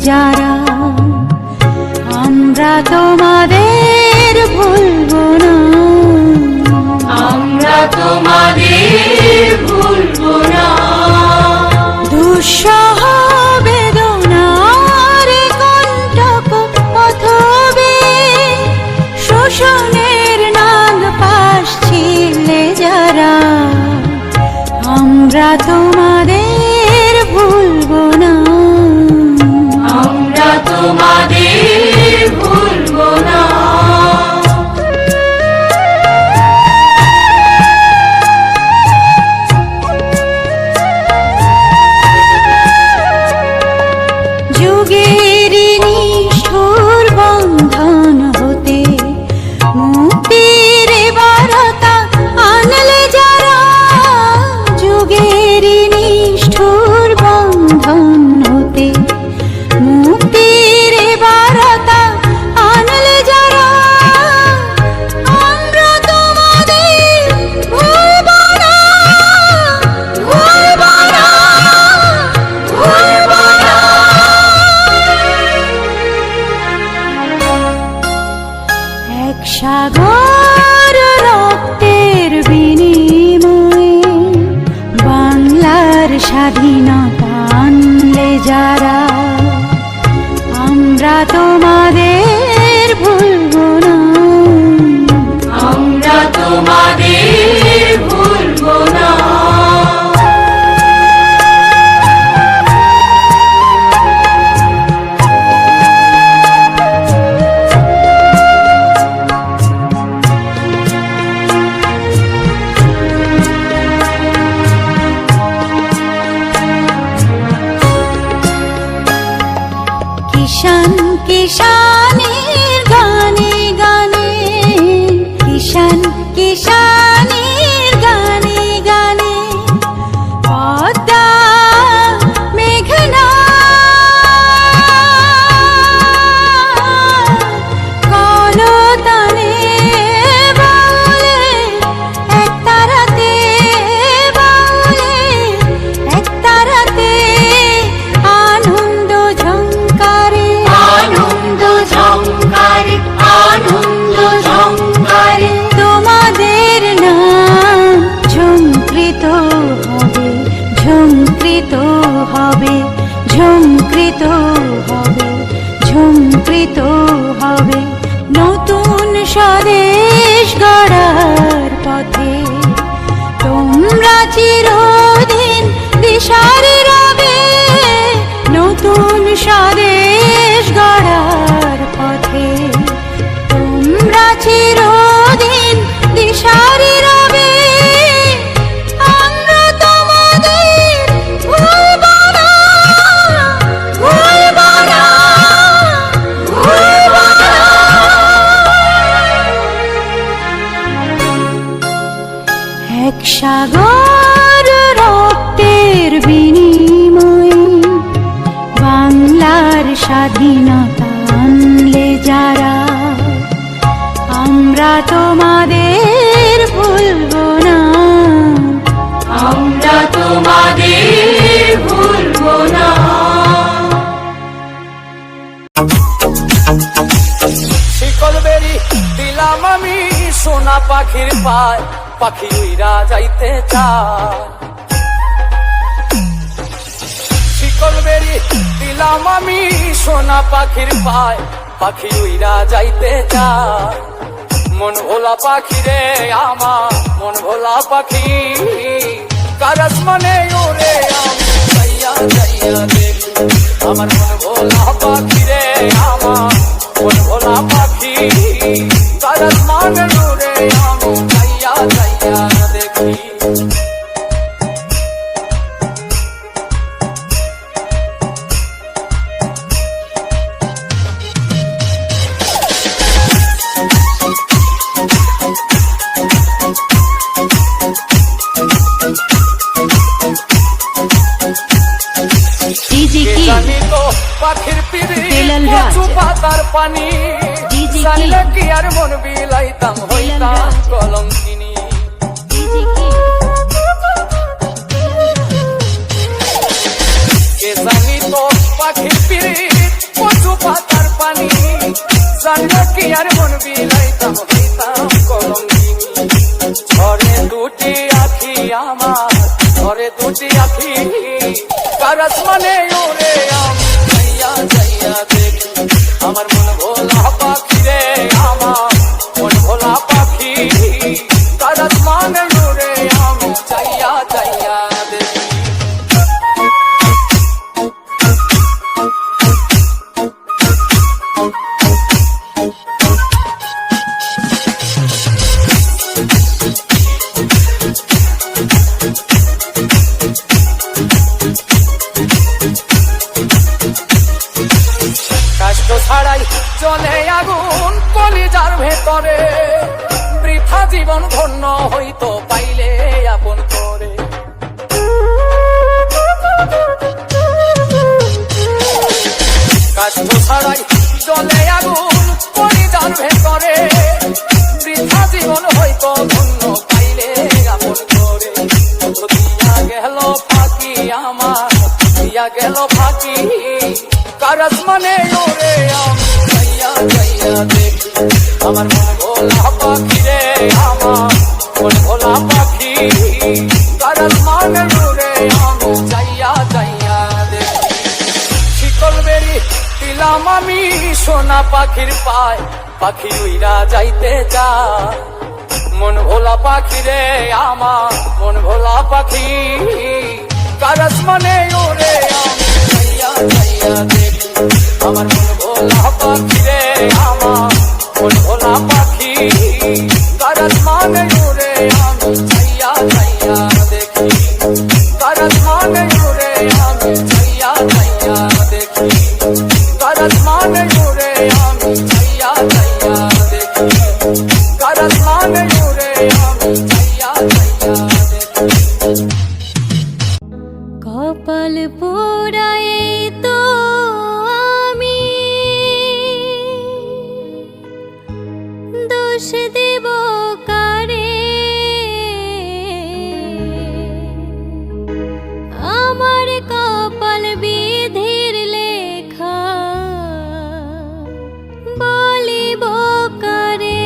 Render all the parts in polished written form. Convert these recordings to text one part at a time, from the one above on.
যারা আমরা তোমাদের ভুলবো না, আমরা তোমাদের ভুলবো না। দুঃসহ বেদনার কণ্টক পথবে শোষণের নাগ পাশ ছিলে যারা আমরা তোমাদের ভুলবো না, আমরা তোমাদের ভুলবো না। যুগের নিষ্ঠুর বন্ধন হতে মুক্তির বারতা আনলে যারা, যুগের নিষ্ঠুর বন্ধন হতে মুক্তির বারতা আনলে যারা আমরা তোমাদের ভুলবো না, ভুলবো না, ভুলবো না। এক সাগর রক্তের বিনিময়ে বাংলার স্বাধীনতা আনলে যারা আমরা তোমাদের ভুলবো না, আমরা তোমাদের ভুলবো না। কিষান কিষানের গানে গানে, কিষান কিষানের গানে গানে পদ্মা মেঘনা কলতানে বাউলে এক তারাতে, বাউলে এক তারাতে আনন্দ ঝংকারে, আনন্দ ঝংকারে, আনন্দ ঝংকারে। তোমাদের নাম ঝংকৃত হবে, ঝংকৃত হবে, ঝংকৃত হবে, ঝংকৃত হবে নতুন স্বদেশ গড়ার পথে। তোমরা চিরদিন দিশারি রবে নতুন স্বদেশ গড়ার পথে। তোমরা চিরদিন দিশারি রবে আমরা তোমাদের ভুলবো না, ভুলবো না, ভুলবো না। এক সাগর রক্তের বিনিময়ে বাংলার স্বাধীনতা আনলে যারা আমরা তোমাদের ভুলবো না, আমরা তোমাদের ভুলবো না। শিকল বেরি দিলাম আমি সোনা পাখির পায়, পাখি উইরা যাইতে চায়। শিকল বেরি দিলাম আমি সোনা পাখির পায়, পাখি উইরা যাইতে চায়। মন ভোলা পাখি রে আমার, মন ভোলা পাখি কারাস মানে ওরে আমি যাইয়া যাইয়া দেখি। আমার মন ভোলা পাখি রে আমার, মন ভোলা পাখি কারাস মানে ওরে আমি যাইয়া যাইয়া দেখি। পাখির পিড়ি কচু পাতার পানি, জানলে কি আর মন বিলাইতাম হইতাম কলঙ্কিনী। কে জানি তো পাখির পিড়ি জানলে কি আর মন বিলাইতাম হইতাম কলঙ্কিনী ঘরে দুটি আখি আমার ঘরে দুটি আখি কারাস মানে ওরে আমি যাইয়া যাইয়া দেখি আমার মন ভোলা পাখি রে আমার মন ভোলা পাখি কারাস মানে ওরে আমি যাইয়া যাইয়া দেখি কষ্ট ছাড়াই চলে আগুন কলিজার ভেতরে বৃথা জীবন ধন্য হইতো পাইলে আপন করে কষ্ট ছাড়াই চলে আগুন কলিজার ভেতরে বৃথা জীবন হইতো ধন্য পাইলে আপন করে দিয়া গেল ফাঁকি আমার দিয়া গেল ফাঁকি কারাস মানে ওরে আমি যাইয়া যাইয়া দেখি আমার মন ভোলা পাখি রে আমার মন ভোলা পাখি কারাস মানে ওরে আমি যাইয়া যাইয়া দেখি শিকল বেরি দিলাম আমি সোনা পাখির পায় পাখি উইরা যাইতে চায় মন ভোলা পাখি রে আমার মন ভোলা পাখি কারাস মানে ওরে আমি যাইয়া যাইয়া দেখি আমার মন ভোলা পাখি রে আমার মন ভোলা পাখি কারাস মানে ওরে আমি যাইয়া যাইয়া দেখি কারাস মানে ওরে আমি যাইয়া যাইয়া দেখি কারাস মানে ওরে আমি যাইয়া যাইয়া দেখি কারাস মানে ওরে আমি যাইয়া যাইয়া দেখি কপাল পোড়ায় তো আমি দোষ দেব কারে আমার কপাল বিধির লেখা বলিব কারে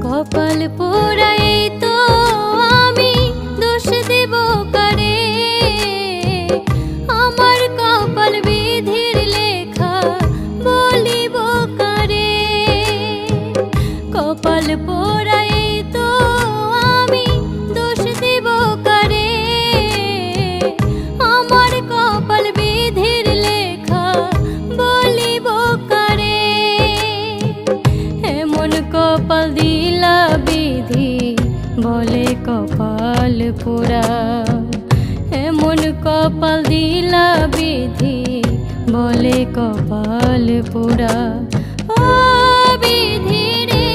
কপাল পোড়াই তো আমি দোষ দেব কারে আমার কপাল বিধির লেখা বলিব কারে কপাল পোড়াই তো আমি দোষ দেব কারে আমার কপাল বিধির লেখা বলিব কারে এমন কপাল দিলা বিধি বলে কপাল পোড়া এমন কপাল দিলা বিধি বলে কপাল পোড়া ও বিধি রে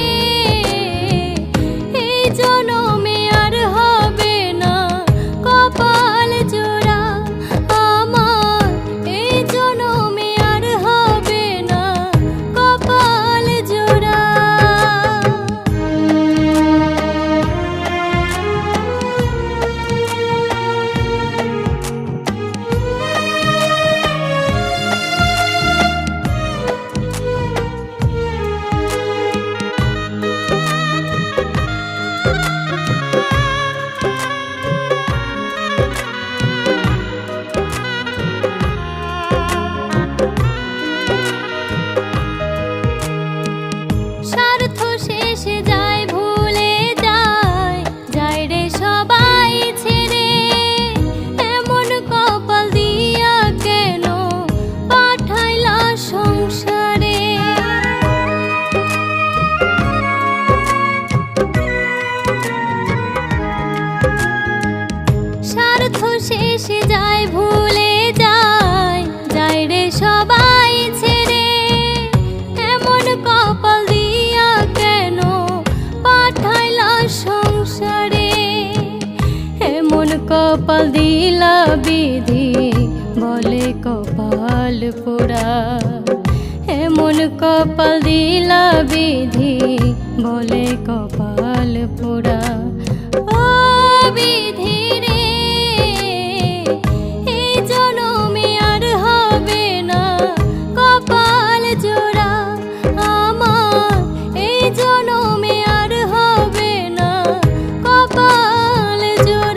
এই জনমে আর হবে না কপাল জোড়া আমার এই জনমে আর হবে না কপাল জোড়া স্বার্থ শেষে যায় ভুলে যায় যায় রে সবাই ছেড়ে এমন কপাল দিয়া কেন পাঠাইলা সংসারে স্বার্থ শেষে যায় ভুলে যায় যায় রে সবাই ছেড়ে এমন কপাল দিয়া কেন পাঠাইলা সংসারে এমন কপাল দিলা বিধি বলে কপাল পোড়া এমন এমন কপাল দিলা বিধি বলে কপাল পোড়া। ও বিধি রে, এই জনমে আর হবে না কপাল জোড়া আমার, এই জনমে আর হবে না কপাল জোড়া।